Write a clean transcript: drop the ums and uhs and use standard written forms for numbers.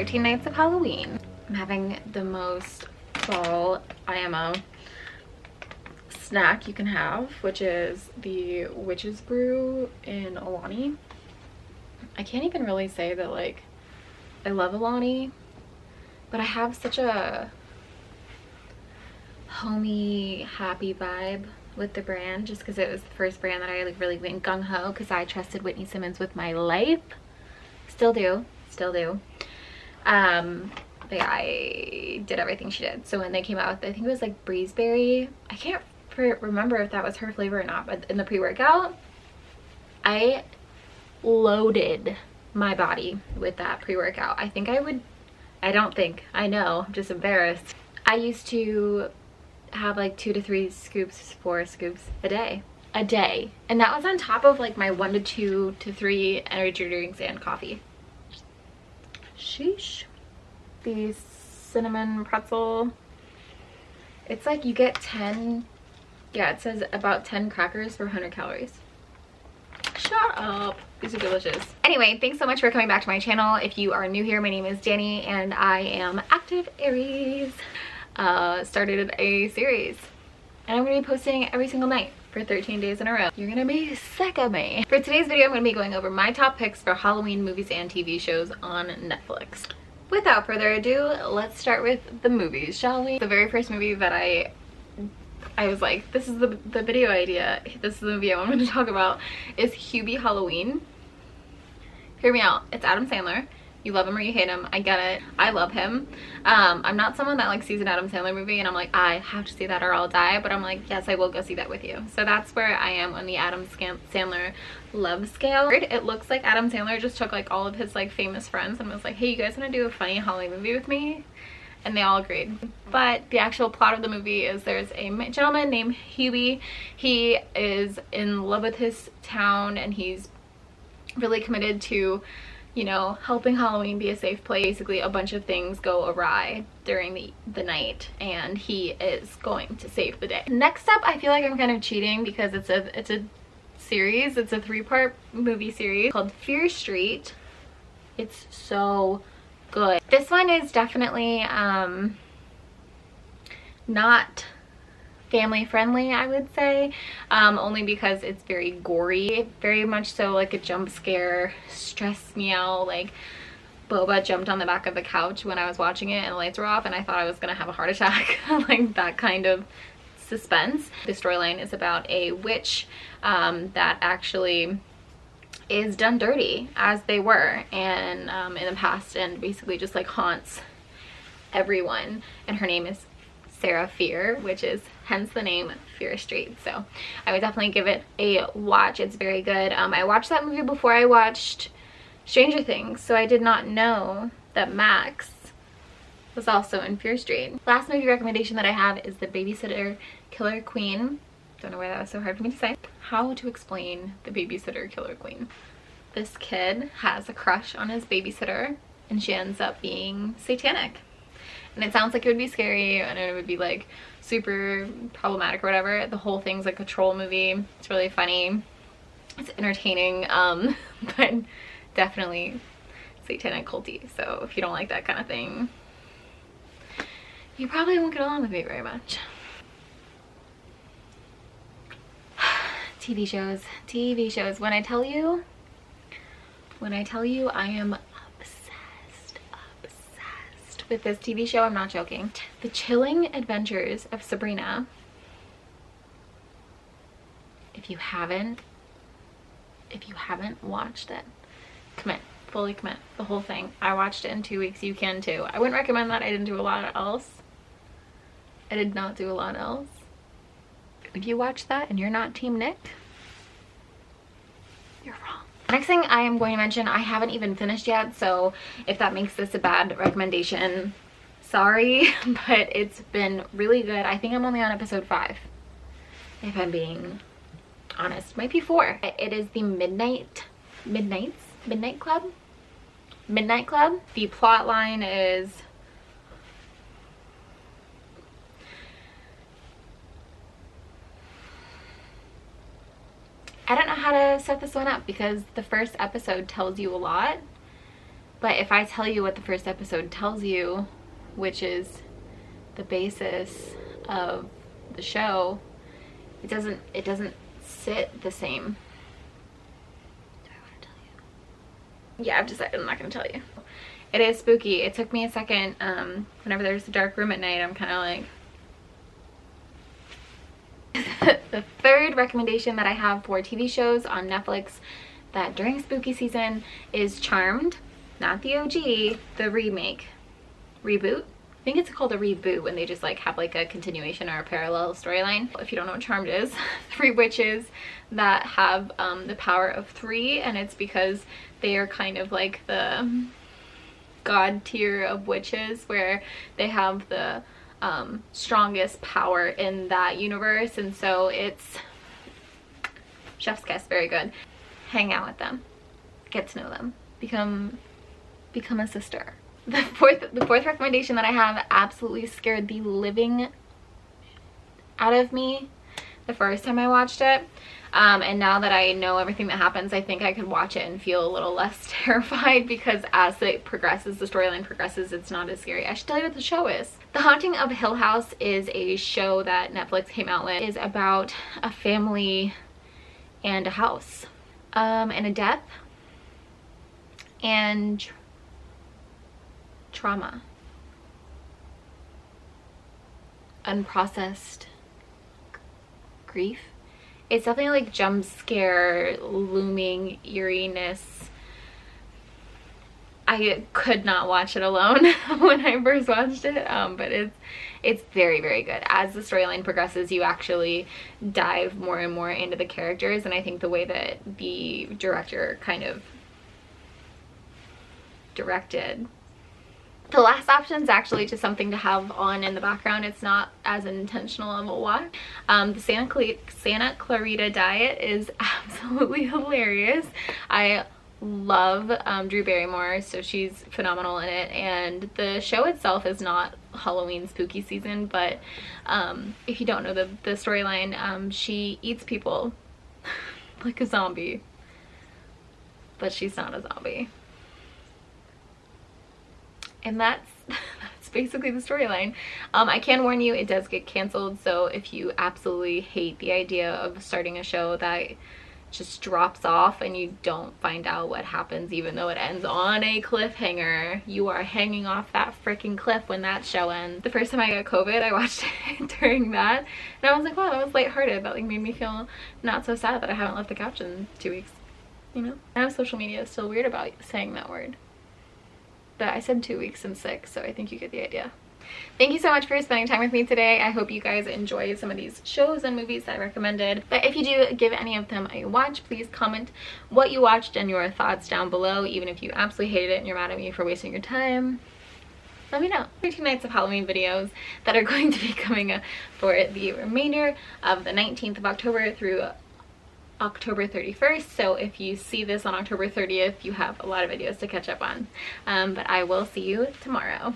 13 Nights of Halloween. I'm having the most fall IMO snack you can have, which is the witch's brew in Alani. I can't even really say that like I love Alani, but I have such a homey, happy vibe with the brand just because it was the first brand that I like really went gung-ho because I trusted Whitney Simmons with my life. Still do. But yeah, I did everything she did. So when they came out with, I think it was like breezeberry, I can't remember if that was her flavor or not, but in the pre-workout I loaded my body with that pre-workout. I know, I'm just embarrassed. I used to have like 2 to 3 scoops, 4 scoops a day, and that was on top of like my 1 to 2 to 3 energy drinks and coffee. Sheesh. The cinnamon pretzel, it's like you get 10, yeah, it says about 10 crackers for 100 calories. Shut up. These are delicious. Anyway, thanks so much for coming back to my channel. If you are new here, my name is Danny and I am Active Aries. Started a series and I'm gonna be posting every single night for 13 days in a row. You're gonna be sick of me. For today's video, I'm gonna be going over my top picks for Halloween movies and TV shows on Netflix. Without further ado, let's start with the movies, shall we? The very first movie that I was like, this is the video idea, this is the movie I'm going to talk about, is Hubie Halloween. Hear me out. It's Adam Sandler. You love him or you hate him. I get it. I love him. I'm not someone that like sees an Adam Sandler movie and I'm like, I have to see that or I'll die, but I'm like, yes, I will go see that with you. So that's where I am on the Adam Sandler love scale. It looks like Adam Sandler just took like all of his like famous friends and was like, hey, you guys want to do a funny Halloween movie with me? And they all agreed. But the actual plot of the movie is there's a gentleman named Hubie. He is in love with his town and he's really committed to, you know, helping Halloween be a safe place. Basically, a bunch of things go awry during the night and he is going to save the day. Next up, I feel like I'm kind of cheating because it's a series. It's a 3-part movie series called Fear Street. It's so good. This one is definitely not family friendly, I would say, only because it's very gory, very much so like a jump scare, stressed me out. Like Boba jumped on the back of the couch when I was watching it and the lights were off and I thought I was gonna have a heart attack. Like that kind of suspense. The storyline is about a witch that actually is done dirty, as they were, and in the past, and basically just like haunts everyone. And her name is Sarah Fear, which is hence the name Fear Street. So I would definitely give it a watch. It's very good. I watched that movie before I watched Stranger Things, so I did not know that Max was also in Fear Street. Last movie recommendation that I have is The Babysitter Killer Queen. Don't know why that was so hard for me to say. How to explain The Babysitter Killer Queen. This kid has a crush on his babysitter and she ends up being satanic. And it sounds like it would be scary and it would be like super problematic or whatever. The whole thing's like a troll movie. It's really funny. It's entertaining, but definitely satanic culty. So if you don't like that kind of thing, you probably won't get along with me very much. TV shows. When I tell you I am obsessed with this TV show, I'm not joking. The Chilling Adventures of Sabrina. If you haven't watched it, fully commit, the whole thing. I watched it in 2 weeks. You can too. I wouldn't recommend that. I didn't do a lot else. I did not do a lot else. If you watch that and you're not Team Nick, you're wrong. Next thing I am going to mention, I haven't even finished yet, so if that makes this a bad recommendation, sorry, but it's been really good. I think I'm only on episode 5, if I'm being honest. Might be 4. It is the Midnight Club. The plot line is I don't know how to set this one up because the first episode tells you a lot But if I tell you what the first episode tells you, which is the basis of the show, it doesn't sit the same. Do I want to tell you? Yeah, I've decided I'm not going to tell you. It is spooky. It took me a second. Whenever there's a dark room at night, I'm kind of like... The third recommendation that I have for TV shows on Netflix that during spooky season is Charmed. Not the OG, the remake. Reboot? I think it's called a reboot when they just like have like a continuation or a parallel storyline. If you don't know what Charmed is, 3 witches that have the power of 3, and it's because they are kind of like the god tier of witches where they have the strongest power in that universe, and so it's chef's kiss, very good. Hang out with them, get to know them, become a sister. The fourth recommendation that I have absolutely scared the living out of me the first time I watched it. And now that I know everything that happens, I think I could watch it and feel a little less terrified, because as it progresses, the storyline progresses, it's not as scary. I should tell you what the show is. The Haunting of Hill House is a show that Netflix came out with. It is about a family and a house, and a death and trauma, unprocessed grief. It's definitely like jump scare, looming eeriness. I could not watch it alone when I first watched it, but it's very, very good. As the storyline progresses, you actually dive more and more into the characters, and I think the way that the director kind of directed. The last option is actually just something to have on in the background. It's not as intentional of a watch. The Santa Clarita Diet is absolutely hilarious. I love Drew Barrymore, so she's phenomenal in it, and the show itself is not Halloween spooky season, but if you don't know the storyline, she eats people like a zombie, but she's not a zombie. And that's basically the storyline. I can warn you, it does get canceled, so if you absolutely hate the idea of starting a show that just drops off and you don't find out what happens, even though it ends on a cliffhanger, you are hanging off that freaking cliff when that show ends. The first time I got COVID, I watched it during that, and I was like, wow, that was lighthearted. That like made me feel not so sad that I haven't left the couch in 2 weeks, you know? I know social media is still weird about saying that word, but I said 2 weeks and 6, so I think you get the idea. Thank you so much for spending time with me today. I hope you guys enjoyed some of these shows and movies that I recommended. But if you do give any of them a watch, please comment what you watched and your thoughts down below. Even if you absolutely hated it and you're mad at me for wasting your time, let me know. 13 nights of Halloween videos that are going to be coming up for the remainder of the 19th of October through October 31st, so if you see this on October 30th, you have a lot of videos to catch up on. But I will see you tomorrow.